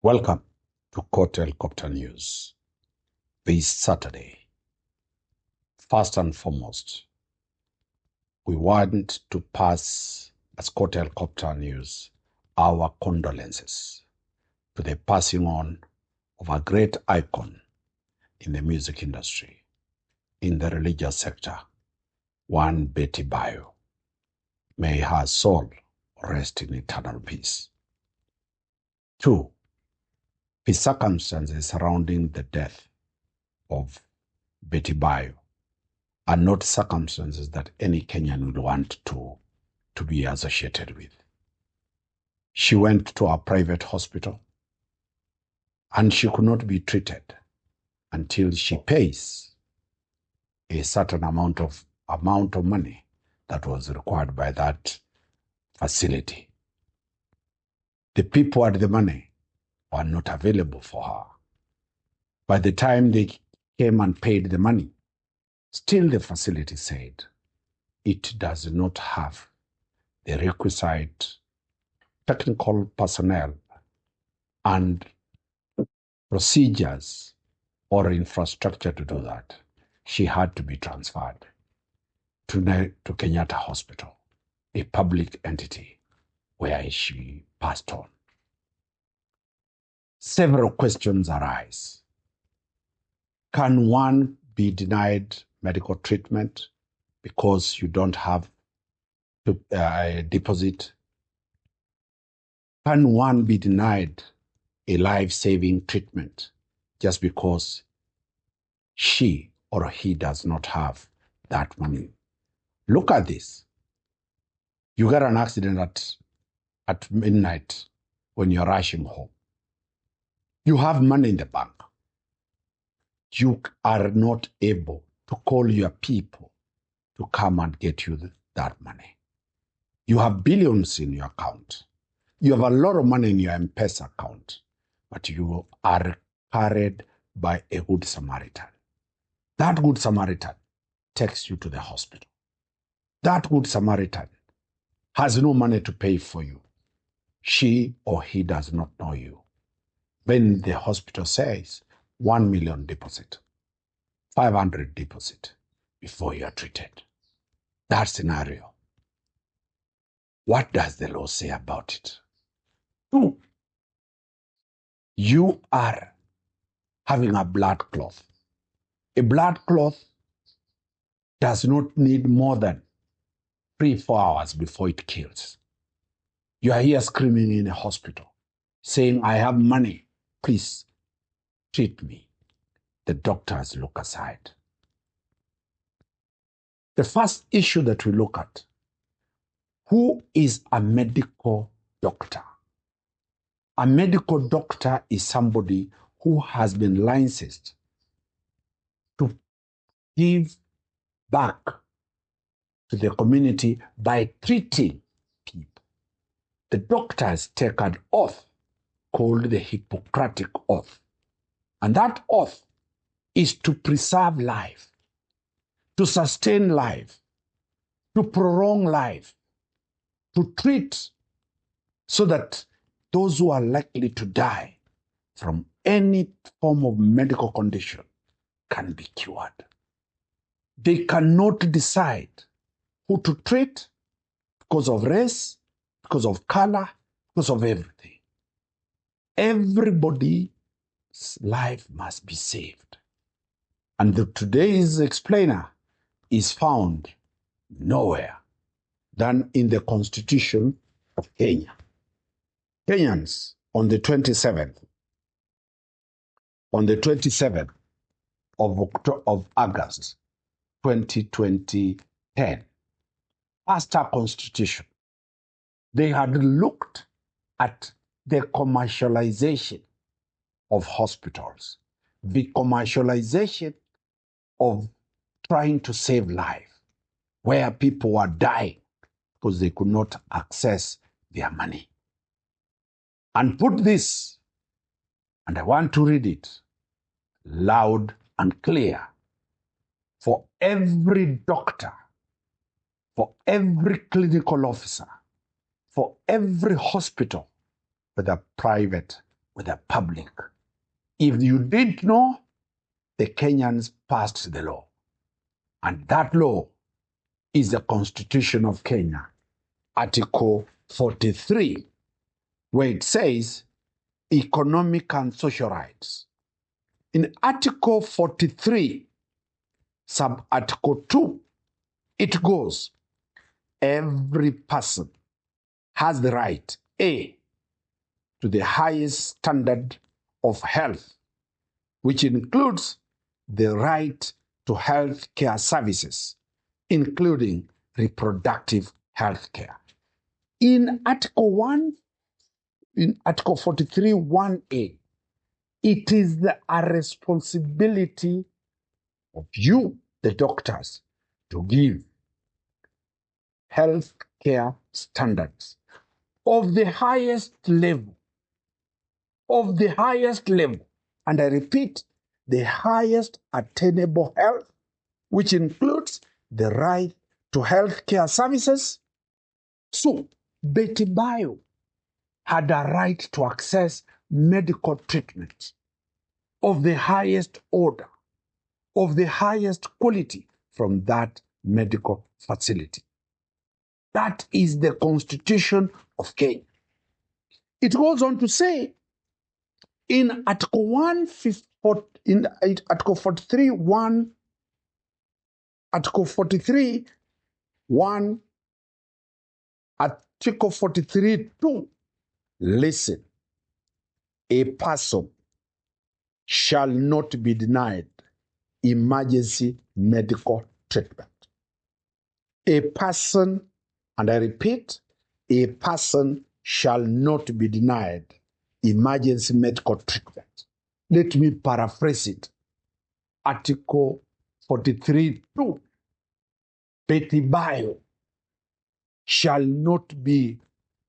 Welcome to Court Helicopter News this Saturday. First and foremost, we want to pass, as Court Helicopter News, our condolences to the passing on of a great icon in the music industry, in the religious sector, one Betty Bayo. May her soul rest in eternal peace. 2. The circumstances surrounding the death of Betty Bayo are not circumstances that any Kenyan would want to be associated with. She went to a private hospital and she could not be treated until she pays a certain amount of money that was required by that facility. The people had the money were not available for her. By the time they came and paid the money, still the facility said it does not have the requisite technical personnel and procedures or infrastructure to do that. She had to be transferred to Kenyatta Hospital, a public entity, where she passed on. Several questions arise. Can one be denied medical treatment because you don't have a deposit? Can one be denied a life-saving treatment just because she or he does not have that money? Look at this. You get an accident at midnight when you're rushing home. You have money in the bank. You are not able to call your people to come and get you that money. You have billions in your account. You have a lot of money in your M-Pesa account, but you are carried by a good Samaritan. That good Samaritan takes you to the hospital. That good Samaritan has no money to pay for you. She or he does not know you. When the hospital says 1 million deposit, 500 deposit before you are treated. That scenario. What does the law say about it? 2, you are having a blood clot. A blood clot does not need more than 3-4 hours before it kills. You are here screaming in a hospital, saying, I have money, please treat me. The doctors look aside. The first issue that we look at, who is a medical doctor? A medical doctor is somebody who has been licensed to give back to the community by treating people. The doctors take an oath called the Hippocratic Oath. And that oath is to preserve life, to sustain life, to prolong life, to treat so that those who are likely to die from any form of medical condition can be cured. They cannot decide who to treat because of race, because of color, because of everything. Everybody's life must be saved. And today's explainer is found nowhere than in the Constitution of Kenya. Kenyans, on the 27th of August 2020, passed a constitution. They had looked at the commercialization of hospitals, the commercialization of trying to save life, where people were dying because they could not access their money. And put this, and I want to read it loud and clear, for every doctor, for every clinical officer, for every hospital, whether private with the public. If you didn't know, the Kenyans passed the law. And that law is the Constitution of Kenya, Article 43, where it says economic and social rights. In Article 43, sub-Article 2, it goes, every person has the right, A, to the highest standard of health, which includes the right to health care services, including reproductive health care. In Article 43, 1A, it is a responsibility of you, the doctors, to give health care standards of the highest level, and I repeat, the highest attainable health, which includes the right to health care services. So, Betty Bayo had a right to access medical treatment of the highest order, of the highest quality from that medical facility. That is the Constitution of Kenya. It goes on to say in Article 43, 1, Article 43, 1, Article 43, 2, listen, a person shall not be denied emergency medical treatment. A person, and I repeat, a person shall not be denied emergency medical treatment. Let me paraphrase it. Article 43, 2, Betty Bayo shall not be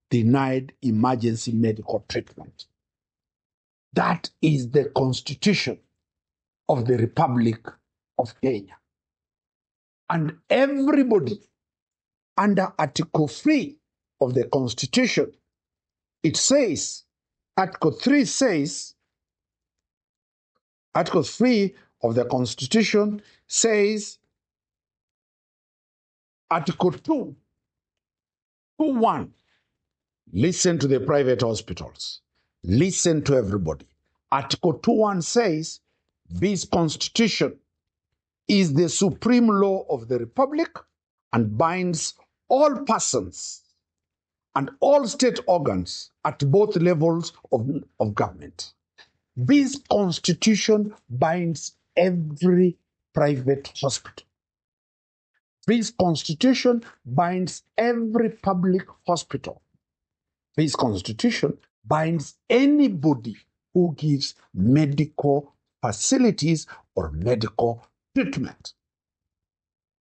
denied emergency medical treatment. That is the Constitution of the Republic of Kenya. And everybody under Article 3 of the Constitution, it says, Article 3 says, Article 3 of the Constitution says, Article 2, 2.1, listen to the private hospitals. Listen to everybody. Article 2.1 says, this Constitution is the supreme law of the Republic and binds all persons and all state organs at both levels of government. This Constitution binds every private hospital. This Constitution binds every public hospital. This Constitution binds anybody who gives medical facilities or medical treatment.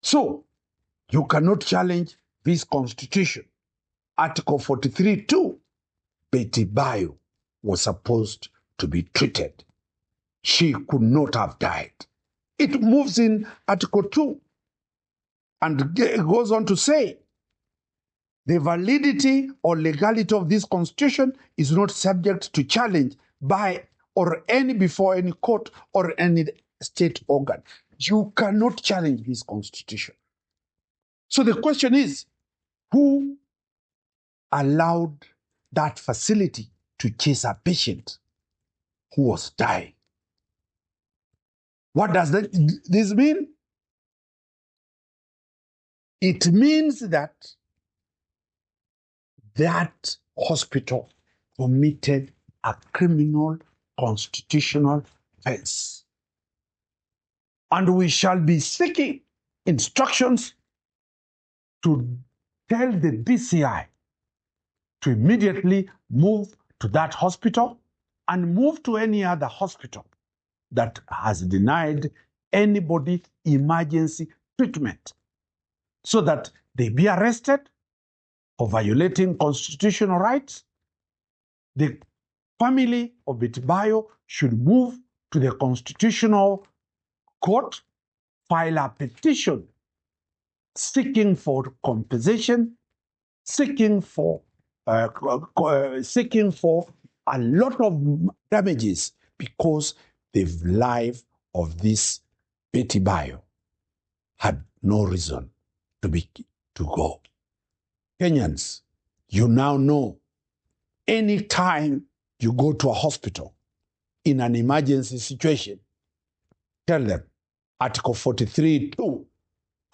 So, you cannot challenge this Constitution. Article 43.2, Betty Bayo was supposed to be treated. She could not have died. It moves in Article 2 and goes on to say, the validity or legality of this Constitution is not subject to challenge by or before any court or any state organ. You cannot challenge this Constitution. So the question is, who allowed that facility to chase a patient who was dying? What does this mean? It means that hospital committed a criminal constitutional offense. And we shall be seeking instructions to tell the DCI to immediately move to that hospital and move to any other hospital that has denied anybody emergency treatment, so that they be arrested for violating constitutional rights. The family of Betty Bayo should move to the Constitutional Court, file a petition seeking for compensation, seeking for a lot of damages because the life of this Betty Bayo had no reason to go. Kenyans, you now know, anytime you go to a hospital in an emergency situation, tell them Article 43(2)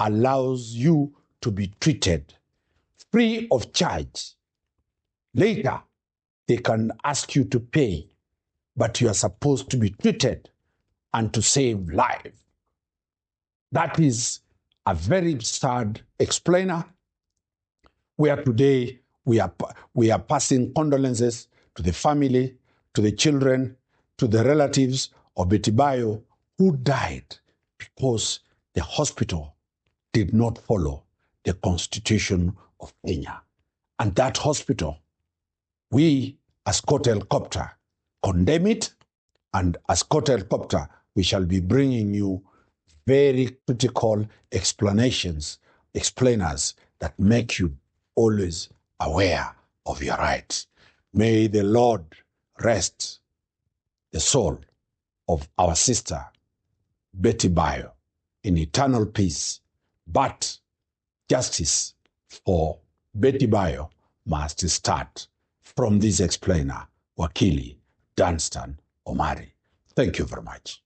allows you to be treated free of charge. Later, they can ask you to pay, but you are supposed to be treated and to save life. That is a very sad explainer, where today we are passing condolences to the family, to the children, to the relatives of Betty Bayo, who died because the hospital did not follow the Constitution of Kenya. And that hospital, we as Court Helicopter condemn it, and as Court Helicopter, we shall be bringing you very critical explanations, explainers that make you always aware of your rights. May the Lord rest the soul of our sister, Betty Bayo, in eternal peace. But justice for Betty Bayo must start from this explainer, Wakili Dunstan Omari. Thank you very much.